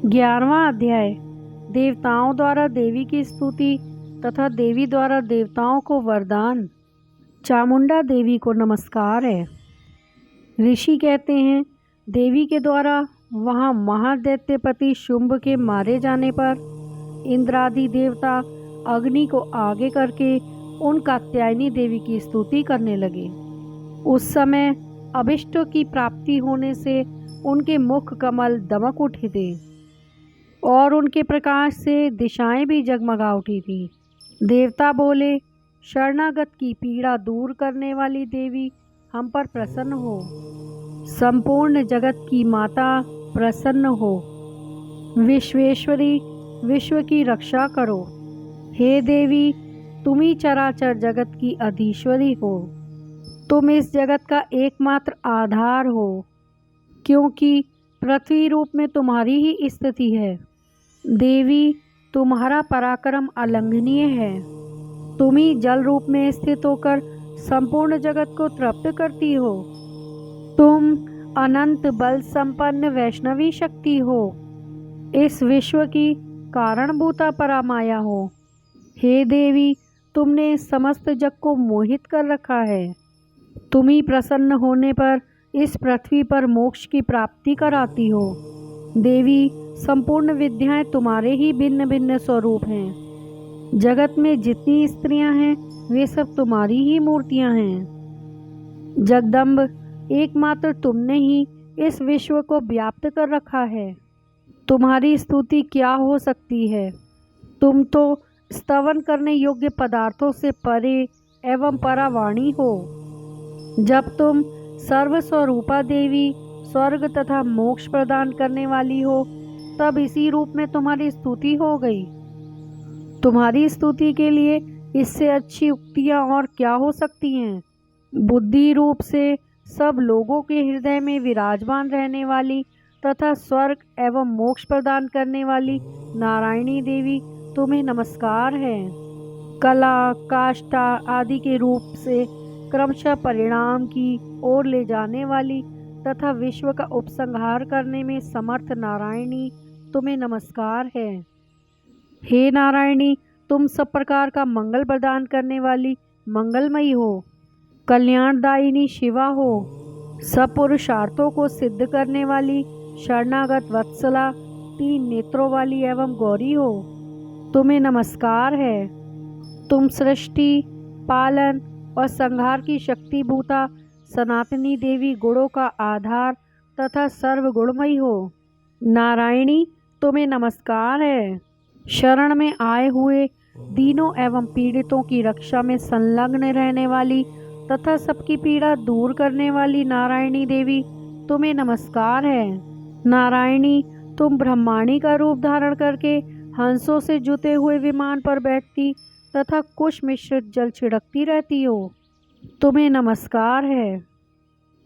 11वां अध्याय। देवताओं द्वारा देवी की स्तुति तथा देवी द्वारा देवताओं को वरदान। चामुंडा देवी को नमस्कार है। ऋषि कहते हैं, देवी के द्वारा वहाँ महादैत्यपति शुंभ के मारे जाने पर इंद्रादि देवता अग्नि को आगे करके उन कात्यायनी देवी की स्तुति करने लगे। उस समय अभिष्टों की प्राप्ति होने से उनके मुख कमल दमक उठे थे और उनके प्रकाश से दिशाएं भी जगमगा उठी थी। देवता बोले, शरणागत की पीड़ा दूर करने वाली देवी हम पर प्रसन्न हो। संपूर्ण जगत की माता प्रसन्न हो। विश्वेश्वरी, विश्व की रक्षा करो। हे देवी, तुम ही चराचर जगत की अधीश्वरी हो। तुम इस जगत का एकमात्र आधार हो, क्योंकि पृथ्वी रूप में तुम्हारी ही स्थिति है। देवी, तुम्हारा पराक्रम अलंघनीय है। तुम ही जल रूप में स्थित होकर संपूर्ण जगत को तृप्त करती हो। तुम अनंत बल संपन्न वैष्णवी शक्ति हो। इस विश्व की कारणभूता परामाया हो। हे देवी, तुमने समस्त जग को मोहित कर रखा है। तुम ही प्रसन्न होने पर इस पृथ्वी पर मोक्ष की प्राप्ति कराती हो। देवी, संपूर्ण विद्याएं तुम्हारे ही भिन्न भिन्न स्वरूप हैं। जगत में जितनी स्त्रियां हैं वे सब तुम्हारी ही मूर्तियां हैं। जगदम्ब, एकमात्र तुमने ही इस विश्व को व्याप्त कर रखा है। तुम्हारी स्तुति क्या हो सकती है। तुम तो स्तवन करने योग्य पदार्थों से परे एवं परावाणी हो। जब तुम सर्वस्वरूपा देवी स्वर्ग तथा मोक्ष प्रदान करने वाली हो, तब इसी रूप में तुम्हारी स्तुति हो गई। तुम्हारी स्तुति के लिए इससे अच्छी उक्तियाँ और क्या हो सकती हैं। बुद्धि रूप से सब लोगों के हृदय में विराजमान रहने वाली तथा स्वर्ग एवं मोक्ष प्रदान करने वाली नारायणी देवी, तुम्हें नमस्कार है। कला, काष्ठा आदि के रूप से क्रमशः परिणाम की ओर ले जाने वाली तथा विश्व का उपसंहार करने में समर्थ नारायणी, तुम्हें नमस्कार है। हे नारायणी, तुम सब प्रकार का मंगल प्रदान करने वाली मंगलमयी हो। कल्याणदायिनी शिवा हो। सब पुरुषार्थों को सिद्ध करने वाली शरणागत वत्सला, 3 नेत्रों वाली एवं गौरी हो। तुम्हें नमस्कार है। तुम सृष्टि, पालन और संहार की शक्तिभूता सनातनी देवी, गुणों का आधार तथा सर्वगुणमयी हो। नारायणी, तुम्हें नमस्कार है। शरण में आए हुए दीनों एवं पीड़ितों की रक्षा में संलग्न रहने वाली तथा सबकी पीड़ा दूर करने वाली नारायणी देवी, तुम्हें नमस्कार है। नारायणी, तुम ब्रह्माणी का रूप धारण करके हंसों से जुते हुए विमान पर बैठती तथा कुश मिश्रित जल छिड़कती रहती हो। तुम्हें नमस्कार है।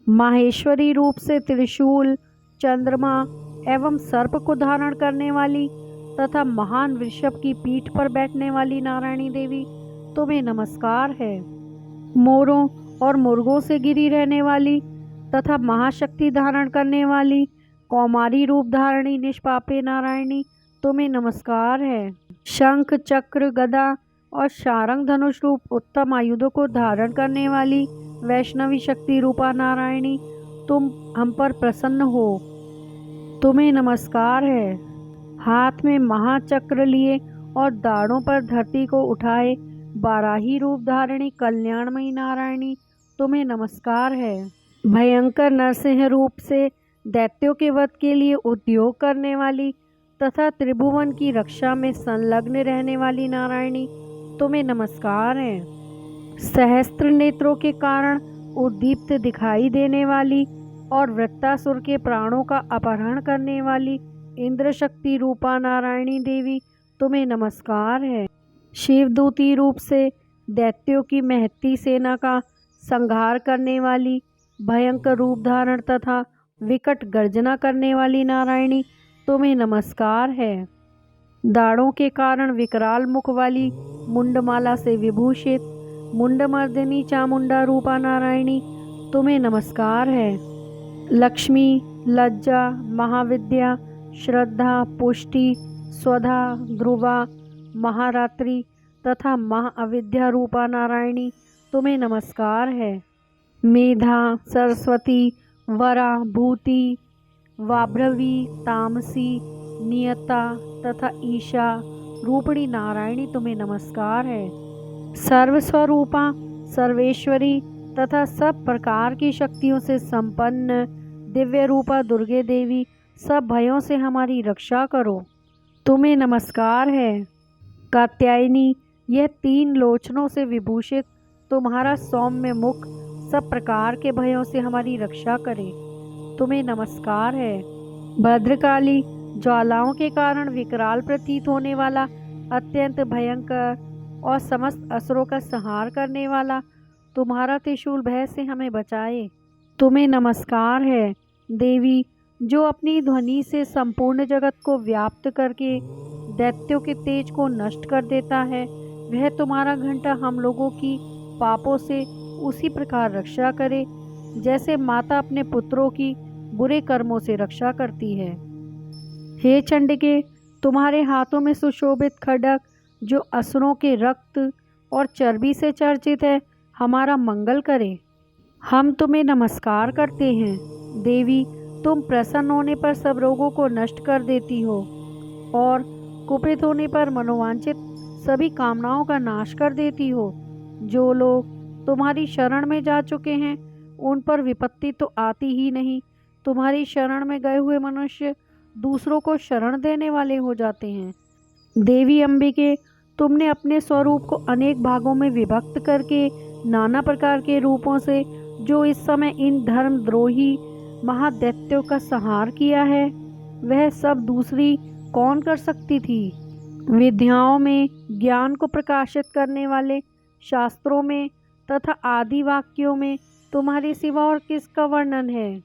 माहेश्वरी रूप से त्रिशूल, चंद्रमा एवं सर्प को धारण करने वाली तथा महान वृषभ की पीठ पर बैठने वाली नारायणी देवी, तुम्हें नमस्कार है। मोरों और मुर्गों से घिरी रहने वाली तथा महाशक्ति धारण करने वाली कौमारी रूप धारणी निष्पापे नारायणी, तुम्हें नमस्कार है। शंख, चक्र, गदा और शारंग धनुष रूप उत्तम आयुधों को धारण करने वाली वैष्णवी शक्ति रूपा नारायणी, तुम हम पर प्रसन्न हो। तुम्हें नमस्कार है। हाथ में महाचक्र लिए और दाढ़ों पर धरती को उठाए बाराही रूप धारणी कल्याणमयी नारायणी, तुम्हें नमस्कार है। भयंकर नरसिंह रूप से दैत्यों के वध के लिए उद्योग करने वाली तथा त्रिभुवन की रक्षा में संलग्न रहने वाली नारायणी, तुम्हें नमस्कार है। सहस्त्र नेत्रों के कारण उद्दीप्त दिखाई देने वाली और वृत्तासुर के प्राणों का अपहरण करने वाली इंद्र शक्ति रूपा नारायणी देवी, तुम्हें नमस्कार है। शिवदूती रूप से दैत्यों की महत्ती सेना का संहार करने वाली, भयंकर रूप धारण तथा विकट गर्जना करने वाली नारायणी, तुम्हें नमस्कार है। दाढ़ों के कारण विकराल मुख वाली मुंडमाला से विभूषित मुंडमर्दिनी चामुंडा रूपा नारायणी, तुम्हें नमस्कार है। लक्ष्मी, लज्जा, महाविद्या श्रद्धा, पुष्टि, स्वधा, ध्रुवा, महारात्रि तथा महाअविद्या रूपा नारायणी तुम्हें नमस्कार है। मेधा, सरस्वती, वरा, भूति, वाभ्रवी, तामसी, नियता तथा ईशा रूपिणी नारायणी तुम्हें नमस्कार है। सर्वस्वरूपा, सर्वेश्वरी तथा सब प्रकार की शक्तियों से संपन्न दिव्य रूपा दुर्गे देवी, सब भयों से हमारी रक्षा करो, तुम्हें नमस्कार है। कात्यायनी, यह 3 लोचनों से विभूषित तुम्हारा सौम्य मुख सब प्रकार के भयों से हमारी रक्षा करे, तुम्हें नमस्कार है। भद्रकाली, ज्वालाओं के कारण विकराल प्रतीत होने वाला, अत्यंत भयंकर और समस्त असुरों का संहार करने वाला तुम्हारा त्रिशूल भय से हमें बचाए, तुम्हें नमस्कार है। देवी, जो अपनी ध्वनि से संपूर्ण जगत को व्याप्त करके दैत्यों के तेज को नष्ट कर देता है, वह तुम्हारा घंटा हम लोगों की पापों से उसी प्रकार रक्षा करे जैसे माता अपने पुत्रों की बुरे कर्मों से रक्षा करती है। हे चंडिके, तुम्हारे हाथों में सुशोभित खड्ग जो असुरों के रक्त और चर्बी से चर्चित है, हमारा मंगल करे, हम तुम्हें नमस्कार करते हैं। देवी, तुम प्रसन्न होने पर सब रोगों को नष्ट कर देती हो और कुपित होने पर मनोवांछित सभी कामनाओं का नाश कर देती हो। जो लोग तुम्हारी शरण में जा चुके हैं उन पर विपत्ति तो आती ही नहीं, तुम्हारी शरण में गए हुए मनुष्य दूसरों को शरण देने वाले हो जाते हैं। देवी अंबिके, तुमने अपने स्वरूप को अनेक भागों में विभक्त करके नाना प्रकार के रूपों से जो इस समय इन धर्मद्रोही महादैत्यों का संहार किया है, वह सब दूसरी कौन कर सकती थी। विद्याओं में ज्ञान को प्रकाशित करने वाले शास्त्रों में तथा आदि वाक्यों में तुम्हारे सिवा और किसका वर्णन है,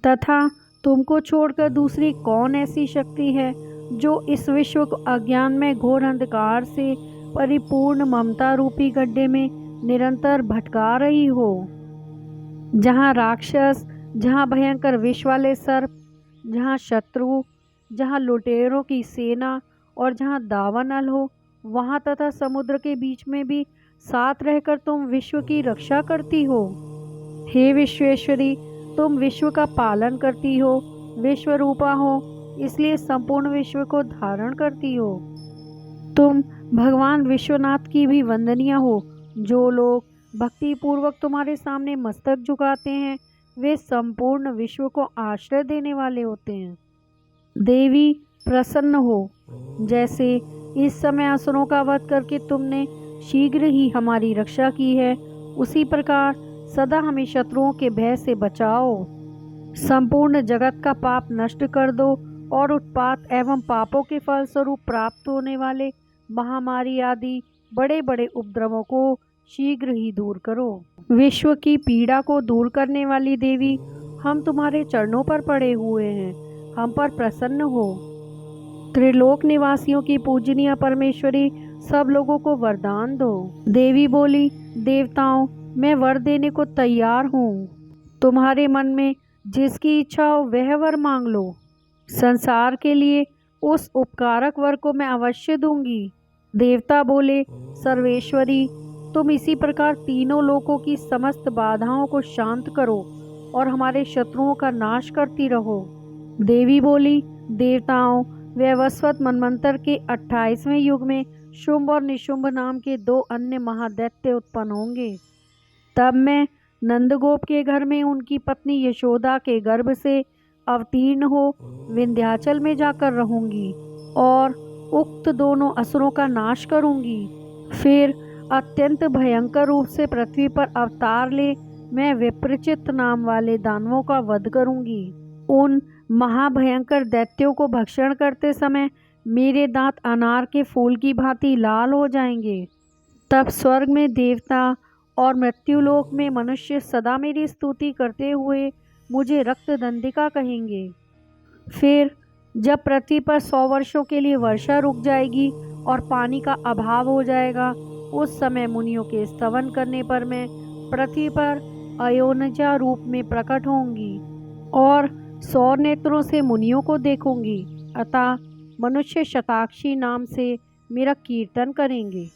तथा तुमको छोड़कर दूसरी कौन ऐसी शक्ति है जो इस विश्व को अज्ञान में घोर अंधकार से परिपूर्ण ममता रूपी गड्ढे में निरंतर भटका रही हो। जहाँ राक्षस, जहाँ भयंकर विष वाले सर्प, जहाँ शत्रु, जहाँ लुटेरों की सेना और जहाँ दावानल हो, वहाँ तथा समुद्र के बीच में भी साथ रहकर तुम विश्व की रक्षा करती हो। हे विश्वेश्वरी, तुम विश्व का पालन करती हो, विश्व रूपा हो, इसलिए संपूर्ण विश्व को धारण करती हो। तुम भगवान विश्वनाथ की भी वंदनीय हो। जो लोग भक्ति पूर्वक तुम्हारे सामने मस्तक झुकाते हैं, वे संपूर्ण विश्व को आश्रय देने वाले होते हैं। देवी, प्रसन्न हो। जैसे इस समय असुरों का वध करके तुमने शीघ्र ही हमारी रक्षा की है, उसी प्रकार सदा हमें शत्रुओं के भय से बचाओ। संपूर्ण जगत का पाप नष्ट कर दो और उत्पात एवं पापों के फलस्वरूप प्राप्त होने वाले महामारी आदि बड़े बड़े उपद्रवों को शीघ्र ही दूर करो। विश्व की पीड़ा को दूर करने वाली देवी, हम तुम्हारे चरणों पर पड़े हुए हैं, हम पर प्रसन्न हो। त्रिलोक निवासियों की पूजनीय परमेश्वरी, सब लोगों को वरदान दो। देवी बोली, देवताओं, मैं वर देने को तैयार हूँ, तुम्हारे मन में जिसकी इच्छा हो वह वर मांग लो। संसार के लिए उस उपकारक वर को मैं अवश्य दूंगी। देवता बोले, सर्वेश्वरी, तुम इसी प्रकार तीनों लोकों की समस्त बाधाओं को शांत करो और हमारे शत्रुओं का नाश करती रहो। देवी बोली, देवताओं, वैवस्वत मनमंत्र के 28वें युग में शुंभ और निशुंभ नाम के 2 अन्य महादैत्य उत्पन्न होंगे। तब मैं नंदगोप के घर में उनकी पत्नी यशोदा के गर्भ से अवतीर्ण हो विंध्याचल में जाकर रहूंगी और उक्त दोनों असुरों का नाश करूंगी। फिर अत्यंत भयंकर रूप से पृथ्वी पर अवतार ले मैं विप्रचित नाम वाले दानवों का वध करूंगी। उन महाभयंकर दैत्यों को भक्षण करते समय मेरे दांत अनार के फूल की भांति लाल हो जाएंगे। तब स्वर्ग में देवता और मृत्युलोक में मनुष्य सदा मेरी स्तुति करते हुए मुझे रक्तदंडिका कहेंगे। फिर जब पृथ्वी पर 100 वर्षों के लिए वर्षा रुक जाएगी और पानी का अभाव हो जाएगा, उस समय मुनियों के स्तवन करने पर मैं पृथ्वी पर अयोनजा रूप में प्रकट होंगी और 100 नेत्रों से मुनियों को देखूंगी, अतः मनुष्य शताक्षी नाम से मेरा कीर्तन करेंगे।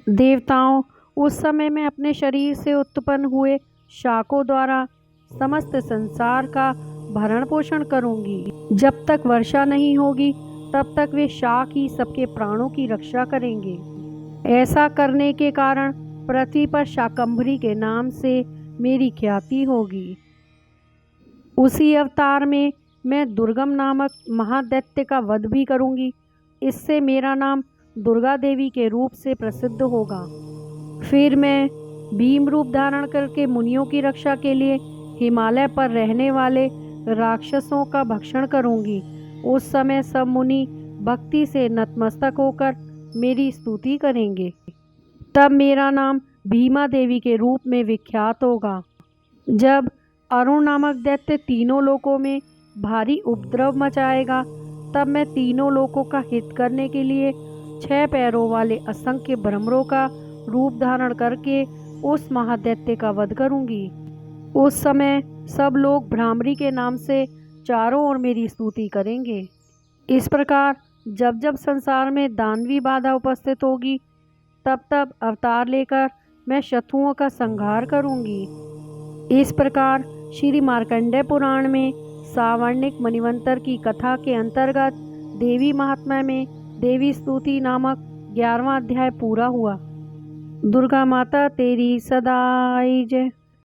देवताओं, उस समय मैं अपने शरीर से उत्पन्न हुए शाकों द्वारा समस्त संसार का भरण पोषण करूंगी। जब तक वर्षा नहीं होगी तब तक वे शाक ही सबके प्राणों की रक्षा करेंगे। ऐसा करने के कारण पृथ्वी पर शाकंभरी के नाम से मेरी ख्याति होगी। उसी अवतार में मैं दुर्गम नामक महादैत्य का वध भी करूंगी। इससे मेरा नाम दुर्गा देवी के रूप से प्रसिद्ध होगा। फिर मैं भीम रूप धारण करके मुनियों की रक्षा के लिए हिमालय पर रहने वाले राक्षसों का भक्षण करूंगी। उस समय सब मुनि भक्ति से नतमस्तक होकर मेरी स्तुति करेंगे। तब मेरा नाम भीमा देवी के रूप में विख्यात होगा। जब अरुण नामक दैत्य तीनों लोकों में भारी उपद्रव मचाएगा, तब मैं तीनों लोकों का हित करने के लिए 6 पैरों वाले असंख्य भ्रमरों का रूप धारण करके उस महादैत्य का वध करूंगी। उस समय सब लोग भ्रामरी के नाम से चारों ओर मेरी स्तुति करेंगे। इस प्रकार जब जब संसार में दानवी बाधा उपस्थित होगी, तब तब अवतार लेकर मैं शत्रुओं का संहार करूंगी। इस प्रकार श्री मार्कंडेय पुराण में सावर्णिक मणिवंतर की कथा के अंतर्गत देवी महात्म्य में देवी स्तुति नामक 11वां अध्याय पूरा हुआ। दुर्गा माता तेरी सदाई जय।